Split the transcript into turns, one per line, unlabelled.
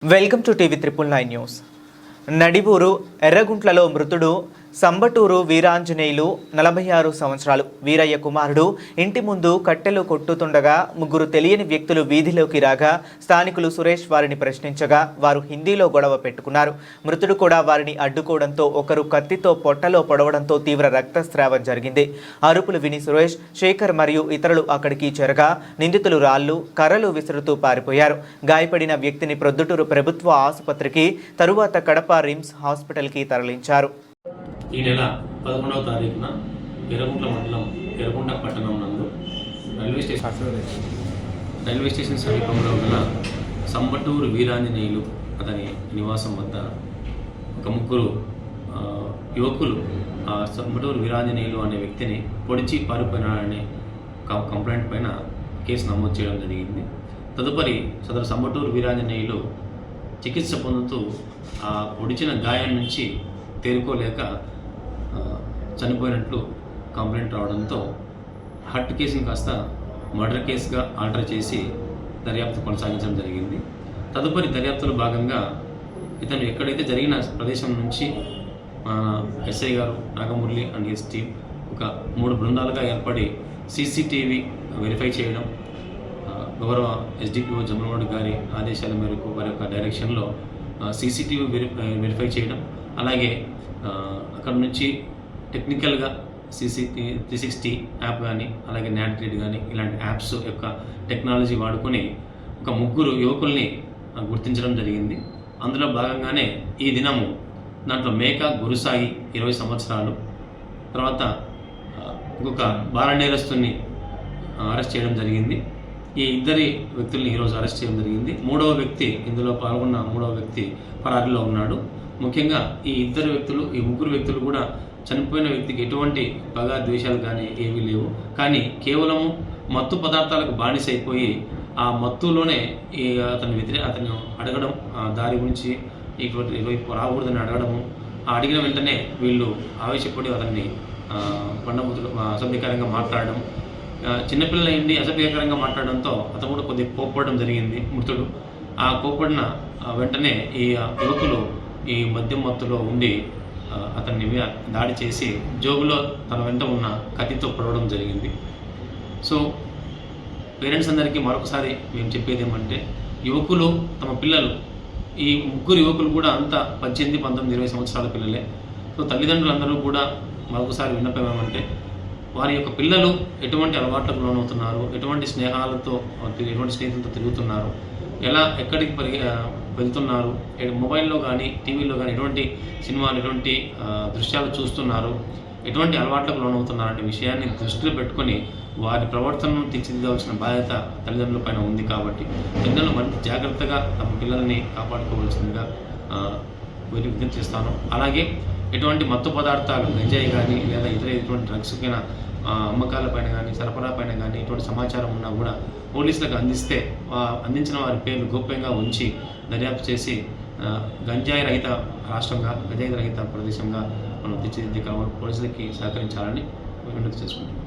Welcome to TV 999 news. Nadiburu ఎర్రగుంట్లలో మృతుడు సంబటూరు వీరాంజనేయులు 46 సంవత్సరాలు. వీరయ్య కుమారుడు ఇంటి ముందు కట్టెలు కొట్టుతుండగా ముగ్గురు తెలియని వ్యక్తులు వీధిలోకి రాగా స్థానికులు సురేష్ వారిని ప్రశ్నించగా వారు హిందీలో గొడవ పెట్టుకున్నారు. మృతుడు కూడా వారిని అడ్డుకోవడంతో ఒకరు కత్తితో పొట్టలో పొడవడంతో తీవ్ర రక్తస్రావం జరిగింది. అరుపులు విని సురేష్, శేఖర్ మరియు ఇతరులు అక్కడికి చేరగా నిందితులు రాళ్లు, కర్రలు విసురుతూ పారిపోయారు. గాయపడిన వ్యక్తిని ప్రొద్దుటూరు ప్రభుత్వ ఆసుపత్రికి, తరువాత కడప రిమ్స్ హాస్పిటల్కి తరలించారు.
ఈ నెల 11వ తారీఖున ఎర్రగుంట్ల మండలం ఎర్రగుంట పట్టణం నందు రైల్వే స్టేషన్ సమీపంలో ఉన్న సంబటూరు వీరాంజనేయులు అతని నివాసం వద్ద ఒక ముగ్గురు యువకులు సంబటూరు వీరాంజనేయులు అనే వ్యక్తిని పొడిచి పారిపోయినాడనే కంప్లైంట్ పైన కేసు నమోదు చేయడం జరిగింది. తదుపరి సదరు సంబటూరు వీరాంజనేయులు చికిత్స పొందుతూ ఆ పొడిచిన గాయం నుంచి తేరుకోలేక చనిపోయినట్లు కంప్లైంట్ రావడంతో హర్ట్ కేసుని కాస్త మర్డర్ కేసుగా ఆల్టర్ చేసి దర్యాప్తు కొనసాగించడం జరిగింది. తదుపరి దర్యాప్తులో భాగంగా ఇతను ఎక్కడైతే జరిగిన ప్రదేశం నుంచి ఎస్ఐ గారు, నాగమురళి అండ్ ఎస్ టీమ్ ఒక 3 బృందాలుగా ఏర్పడి సీసీటీవీ వెరిఫై చేయడం, గౌరవ ఎస్డిపిఓ జమలవాడ గారి ఆదేశాల మేరకు వారి యొక్క డైరెక్షన్లో సీసీటీవీ వెరిఫై చేయడం, అలాగే అక్కడ నుంచి టెక్నికల్గా CC360 యాప్ కానీ, అలాగే నాట్రీడ్ కానీ ఇలాంటి యాప్స్ యొక్క టెక్నాలజీ వాడుకొని ఒక ముగ్గురు యువకుల్ని గుర్తించడం జరిగింది. అందులో భాగంగానే ఈ దినము దాంట్లో మేక గురుసాయి 20 సంవత్సరాలు, తర్వాత ఇంకొక బాల నేరస్తుని అరెస్ట్ చేయడం జరిగింది. ఈ ఇద్దరి వ్యక్తుల్ని ఈరోజు అరెస్ట్ చేయడం జరిగింది. ఇందులో పాల్గొన్న మూడవ వ్యక్తి పరారీలో ఉన్నాడు. ముఖ్యంగా ఈ ముగ్గురు వ్యక్తులు కూడా చనిపోయిన వ్యక్తికి ఎటువంటి పగ ద్వేషాలు కానీ ఏమీ లేవు. కానీ కేవలము మత్తు పదార్థాలకు బానిసైపోయి ఆ మత్తులోనే అతను అడగడం, దారి గురించి ఇటువైపు రాకూడదని అడగడము, అడిగిన వెంటనే వీళ్ళు ఆవేశపడి అతన్ని బండబూతులు అసభ్యకరంగా మాట్లాడడం, చిన్నపిల్లలు ఏంటి అసభ్యకరంగా మాట్లాడడంతో అతను కూడా కొద్దిగా కోప్పడడం జరిగింది మృతుడు. ఆ కోప్పడిన వెంటనే ఈ యువకులు ఈ మద్యం మత్తులో ఉండి అతన్ని దాడి చేసి జోబులో తన వెంట ఉన్న కత్తితో పొడవడం జరిగింది. సో పేరెంట్స్ అందరికీ మరొకసారి మేము చెప్పేది ఏమంటే, యువకులు తమ పిల్లలు, ఈ ముగ్గురు యువకులు కూడా అంతా 18, 19, 20 సంవత్సరాల పిల్లలే. సో తల్లిదండ్రులందరూ కూడా మరొకసారి విన్నపం ఏమంటే, వారి యొక్క పిల్లలు ఎటువంటి అలవాట్లకు లోనవుతున్నారు, ఎటువంటి స్నేహితులతో తిరుగుతున్నారు, ఎక్కడికి వెళ్తున్నారు, మొబైల్లో కానీ టీవీలో కానీ ఎటువంటి సినిమాలు, ఎటువంటి దృశ్యాలు చూస్తున్నారు, ఎటువంటి అలవాట్లకు లోనవుతున్నారు అనే విషయాన్ని దృష్టిలో పెట్టుకొని వారి ప్రవర్తనను తీర్చిదిద్దవలసిన బాధ్యత తల్లిదండ్రుల పైన ఉంది. కాబట్టి తల్లిదండ్రులు మరింత జాగ్రత్తగా తమ పిల్లల్ని కాపాడుకోవాల్సిందిగా విజ్ఞప్తి చేస్తాను. అలాగే ఎటువంటి మత్తు పదార్థాలు, గంజాయి కానీ లేదా ఎటువంటి డ్రగ్స్ పైన అమ్మకాల పైన కానీ, సరఫరా పైన కానీ ఎటువంటి సమాచారం ఉన్నా కూడా పోలీసులకు అందించిన వారి పేర్లు గోప్యంగా ఉంచి దర్యాప్తు చేసి గంజాయి రహిత రాష్ట్రంగా, గంజాయి రహిత ప్రదేశంగా మనం తీర్చిదిద్దే పోలీసులకి సహకరించాలని విజ్ఞప్తి చేసుకుంటున్నాం.